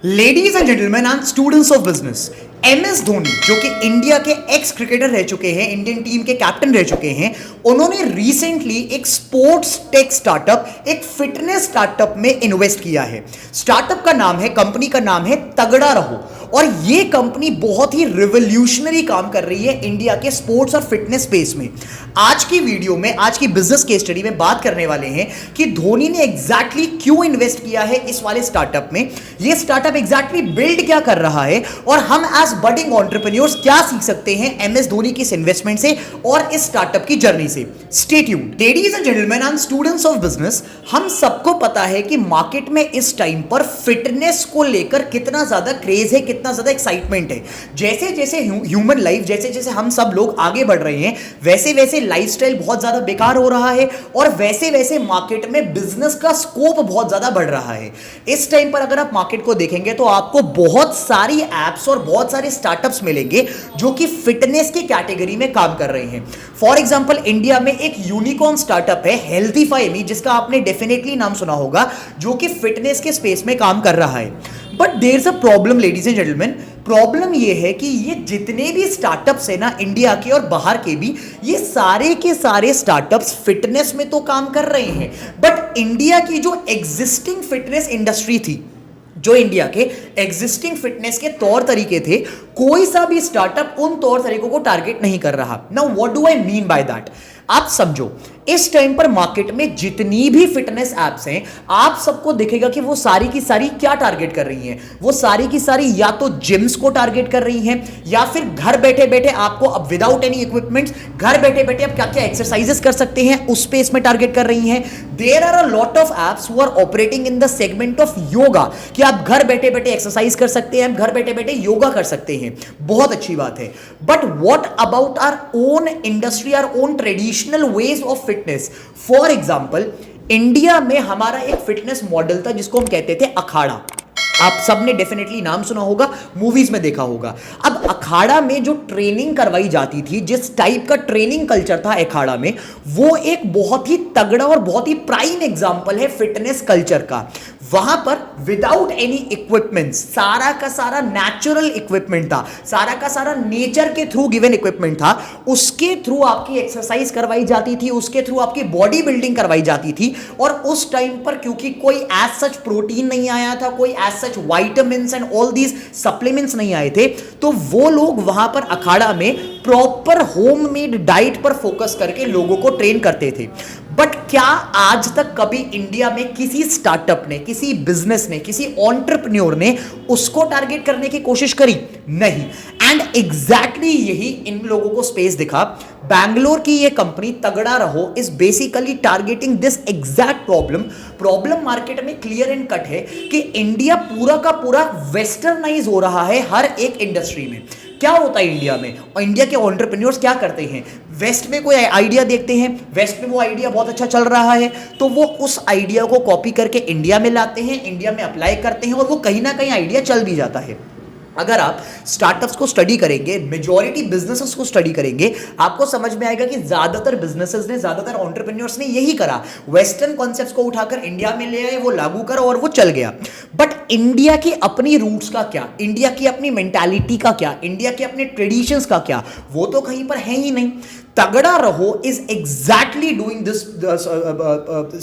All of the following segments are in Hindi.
Ladies and gentleman and students of business, MS Dhoni जो कि इंडिया के एक्स क्रिकेटर रह चुके हैं, इंडियन टीम के कैप्टन रह चुके हैं, उन्होंने रिसेंटली एक स्पोर्ट्स टेक स्टार्टअप, एक फिटनेस स्टार्टअप में इन्वेस्ट किया है। स्टार्टअप का नाम है, कंपनी का नाम है तगड़ा रहो, और ये कंपनी बहुत ही रिवोल्यूशनरी काम कर रही है इंडिया के स्पोर्ट्स और फिटनेस स्पेस में। आज की वीडियो में, आज की बिजनेस केस स्टडी में बात करने वाले हैं कि धोनी ने एग्जैक्टली क्यों इन्वेस्ट किया है इस वाले स्टार्टअप में, ये स्टार्टअप एग्जैक्टली बिल्ड क्या कर रहा है, और हम एज बडिंग एंटरप्रेन्योर्स क्या सीख सकते हैं MS धोनी की इस इन्वेस्टमेंट से और इस स्टार्टअप की जर्नी से। Stay tuned. Ladies and gentleman and students of business, हम सबको पता है कि मार्केट में इस टाइम पर फिटनेस को लेकर कितना ज्यादा क्रेज है, कितना ज्यादा एक्साइटमेंट है। जैसे जैसे ह्यूमन लाइफ, जैसे जैसे हम सब लोग आगे बढ़ रहे हैं, वैसे वैसे लाइफस्टाइल बहुत ज्यादा बेकार हो रहा है, और वैसे वैसे मार्केट में बिजनेस का स्कोप बहुत ज्यादा बढ़ रहा है। इस टाइम पर अगर आप मार्केट को देखेंगे तो आपको बहुत सारी एप्स और बहुत सारे स्टार्टअप्स मिलेंगे जो कि फिटनेस की कैटेगरी में काम कर रहे हैं। फॉर एग्जांपल, इंडिया में एक यूनिकॉर्न स्टार्टअप है हेल्थीफाई मी, जिसका आपने डेफिनेटली नाम सुना होगा, जो कि फिटनेस के स्पेस में काम कर रहा है। But there is a problem ladies and gentleman. Problem ये है कि ये जितने भी स्टार्टअप्स है ना, इंडिया के और बाहर के भी, ये सारे के सारे स्टार्टअप्स फिटनेस में तो काम कर रहे हैं, बट इंडिया की जो एग्जिस्टिंग फिटनेस इंडस्ट्री थी, जो इंडिया के एग्जिस्टिंग फिटनेस के तौर तरीके थे, कोई सा भी स्टार्टअप उन तौर तरीकों को टारगेट नहीं कर रहा। Now what do I mean by that? आप समझो, इस टाइम पर मार्केट में जितनी भी फिटनेस एप्स हैं, आप सबको दिखेगा कि वो सारी की सारी क्या टारगेट कर रही हैं। वो सारी की सारी या तो जिम्स को टारगेट कर रही हैं, या फिर घर बैठे बैठे आपको अब विदाउट एनी इक्विपमेंट्स, घर बैठे बैठे आप क्या क्या एक्सरसाइजेस कर सकते हैं, उस स्पेस में टारगेट कर रही हैं। There are a lot of apps who are operating in the segment of yoga, कि आप घर बैठे बैठे एक्सरसाइज कर सकते हैं, घर बैठे बैठे योगा कर सकते हैं। बहुत अच्छी बात है, but what about our own industry, our own traditional ways of fitness? For example, India में हमारा एक फिटनेस मॉडल था जिसको हम कहते थे अखाड़ा। आप सबने डेफिनेटली नाम सुना होगा, मूवीज में देखा होगा। अब अखाड़ा में जो ट्रेनिंग करवाई जाती थी, जिस टाइप का ट्रेनिंग कल्चर था अखाड़ा में, वो एक बहुत ही तगड़ा और बहुत ही प्राइम एग्जांपल है फिटनेस कल्चर का। वहां पर विदाउट एनी इक्विपमेंट, सारा का सारा नेचुरल इक्विपमेंट था, सारा का सारा नेचर के थ्रू गिवन इक्विपमेंट था। उसके थ्रू आपकी एक्सरसाइज करवाई जाती थी, उसके थ्रू आपकी बॉडी बिल्डिंग करवाई जाती थी। और उस टाइम पर क्योंकि कोई एज सच प्रोटीन नहीं आया था, कोई as such vitamins and all these supplements नहीं आए थे, तो वो लोग वहां पर अखाड़ा में प्रॉपर होममेड डाइट पर फोकस करके लोगों को ट्रेन करते थे। बट क्या आज तक कभी इंडिया में किसी स्टार्टअप ने, किसी बिजनेस ने, किसी एंटरप्रेन्योर ने उसको टारगेट करने की कोशिश करी? नहीं। एंड एग्जैक्टली यही इन लोगों को स्पेस दिखा। बैंगलोर की ये कंपनी तगड़ा रहो is basically targeting this exact problem market में क्लियर एंड कट है कि इंडिया पूरा का पूरा वेस्टर्नाइज हो रहा है हर एक इंडस्ट्री में। क्या होता है इंडिया में, और इंडिया के एंटरप्रेन्योर्स क्या करते हैं? वेस्ट में कोई आइडिया देखते हैं, वेस्ट में वो आइडिया बहुत अच्छा चल रहा है, तो वो उस आइडिया को कॉपी करके इंडिया में लाते हैं, इंडिया में अप्लाई करते हैं, और वो कहीं ना कहीं आइडिया चल भी जाता है। अगर आप स्टार्टअप्स को स्टडी करेंगे, मेजॉरिटी बिजनेसेस को स्टडी करेंगे, आपको समझ में आएगा कि ज्यादातर बिजनेसेस ने, ज्यादातर एंटरप्रेन्योर्स ने यही करा। वेस्टर्न कॉन्सेप्ट्स को उठाकर इंडिया में ले आए, वो लागू करा और वो चल गया। बट इंडिया की अपनी रूट्स का क्या, इंडिया की अपनी मेंटालिटी का क्या, इंडिया के अपने ट्रेडिशंस का क्या, वो तो कहीं पर है ही नहीं। तगड़ा रहो is exactly doing this,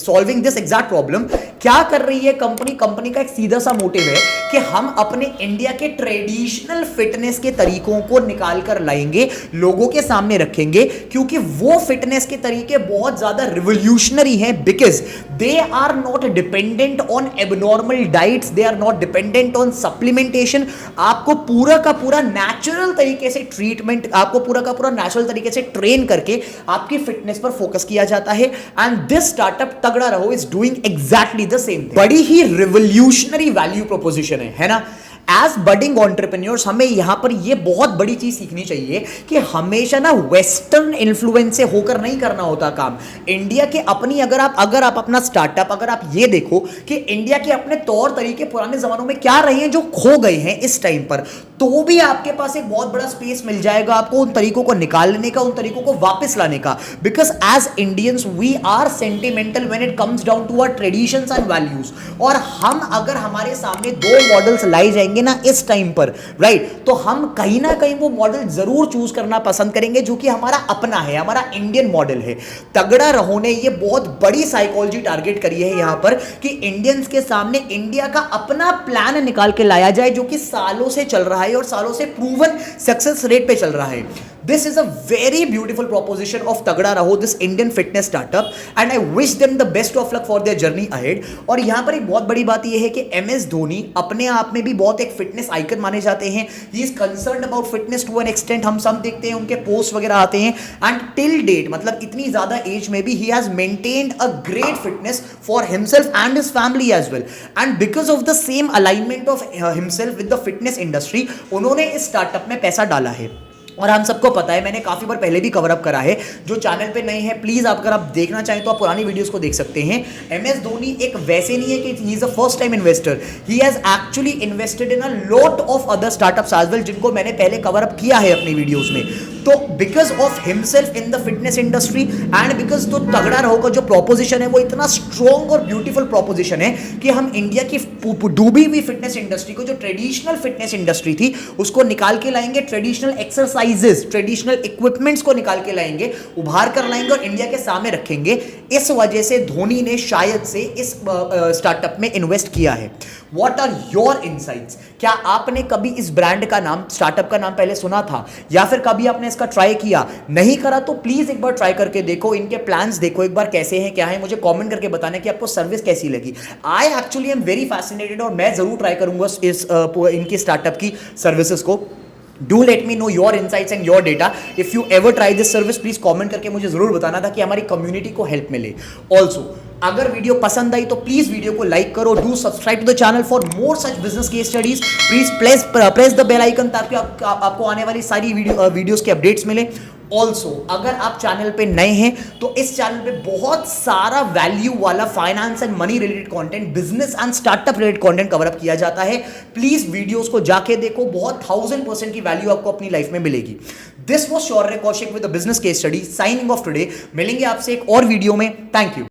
solving this exact problem. क्या कर रही है कंपनी का एक सीधा सा मोटिव है कि हम अपने इंडिया के ट्रेडिशनल फिटनेस के तरीकों को निकाल कर लाएंगे, लोगों के सामने रखेंगे, क्योंकि वो फिटनेस के तरीके बहुत ज्यादा रिवोल्यूशनरी हैं, because they are not dependent on abnormal diets, they are not dependent on supplementation. आपको पूरा का पूरा नेचुरल तरीके से ट्रीटमेंट, आपको पूरा का पूरा नेचुरल तरीके से ट्रेन करके आपकी फिटनेस पर फोकस किया जाता है। एंड दिस स्टार्टअप तगड़ा रहो is doing exactly the same thing. बड़ी ही रिवोल्यूशनरी वैल्यू प्रोपोजिशन है ना? एज बडिंग एंटरप्रेन्योर्स हमें यहां पर ये बहुत बड़ी चीज सीखनी चाहिए कि हमेशा ना वेस्टर्न इन्फ्लुएंस से होकर नहीं करना होता काम। इंडिया के अपनी अगर आप अपना स्टार्टअप अगर आप ये देखो कि इंडिया के अपने तौर तरीके पुराने जमानों में क्या रहे हैं जो खो गए हैं इस टाइम पर, तो भी आपके पास एक बहुत बड़ा स्पेस मिल जाएगा आपको उन तरीकों को निकालने का, उन तरीकों को वापस लाने का। Because as Indians we are sentimental when it comes down to our traditions and values. और हम अगर हमारे सामने दो मॉडल्स लाई जाएंगे ना इस टाइम पर, राइट, तो हम कहीं ना कहीं वो मॉडल जरूर चूज करना पसंद करेंगे जो कि हमारा अपना है, हमारा इंडियन मॉडल है। तगड़ा रहो ने ये बहुत बड़ी साइकोलॉजी टारगेट करी है यहां पर कि इंडियंस के सामने इंडिया का अपना प्लान निकाल के लाया जाए जो कि सालों से चल रहा है और सालों से प्रूवन सक्सेस रेट पे चल रहा है। This is a very beautiful proposition of Tagda Raho, this Indian fitness startup, and I wish them the best of luck for their journey ahead। और यहाँ पर एक बहुत बड़ी बात यह है कि MS धोनी अपने आप में भी बहुत एक फिटनेस आइकन माने जाते हैं। He is concerned about fitness to an extent, हम सब देखते हैं उनके पोस्ट वगैरह आते हैं, and till date मतलब इतनी ज़्यादा एज में भी he has maintained a great fitness for himself and his family as well, and because of the same alignment of himself with the fitness industry उन्होंने इस स्टार्टअप में पैसा डाला है। और हम सबको पता है, मैंने काफ़ी बार पहले भी कवर अप करा है, जो चैनल पे नए हैं प्लीज़ अगर आप देखना चाहें तो आप पुरानी वीडियोस को देख सकते हैं। MS धोनी एक वैसे नहीं है कि he is a first time investor, he has actually invested in a lot of other startups as well जिनको मैंने पहले कवर अप किया है अपनी वीडियोज़ में। तो because of himself in the fitness industry and because तो तगड़ा रहो का जो प्रोपोजिशन है वो इतना स्ट्रॉन्ग और ब्यूटीफुल प्रोपोजिशन है कि हम इंडिया की डूबी हुई फिटनेस इंडस्ट्री को, जो ट्रेडिशनल फिटनेस इंडस्ट्री थी, उसको निकाल के लाएंगे, ट्रेडिशनल एक्सरसाइजेस, ट्रेडिशनल इक्विपमेंट्स को निकाल के लाएंगे, उभार कर लाएंगे और इंडिया के सामने रखेंगे। इस वजह से धोनी ने शायद से इस स्टार्टअप में इन्वेस्ट किया है। What are your insights? क्या आपने कभी इस ब्रांड का नाम, स्टार्टअप का नाम पहले सुना था, या फिर कभी आपने इसका ट्राई किया? नहीं करा तो प्लीज एक बार ट्राई करके देखो, इनके प्लान्स देखो एक बार कैसे हैं, क्या है, मुझे कमेंट करके बताना कि आपको सर्विस कैसी लगी। I actually am very fascinated और मैं जरूर ट्राई करूंगा इस इनकी स्टार्टअप की सर्विसेज को। Do let me know your insights and your data. If you ever try this service, please comment करके मुझे जरूर बताना ताकि हमारी कम्युनिटी को हेल्प मिले। Also, अगर वीडियो पसंद आई तो प्लीज वीडियो को लाइक करो, do subscribe to the channel for more such business case studies. Please press the bell icon ताकि आपको आने वाली सारी वीडियोस के अपडेट्स मिले। ऑल्सो अगर आप चैनल पे नए हैं तो इस चैनल पे बहुत सारा वैल्यू वाला finance and money related content, business and startup related content cover up किया जाता है। प्लीज वीडियोस को जाके देखो, बहुत 1000% की वैल्यू आपको अपनी लाइफ में मिलेगी। This was Shaurya Kaushik with the business case study, signing off today. मिलेंगे आपसे एक और वीडियो में। Thank you.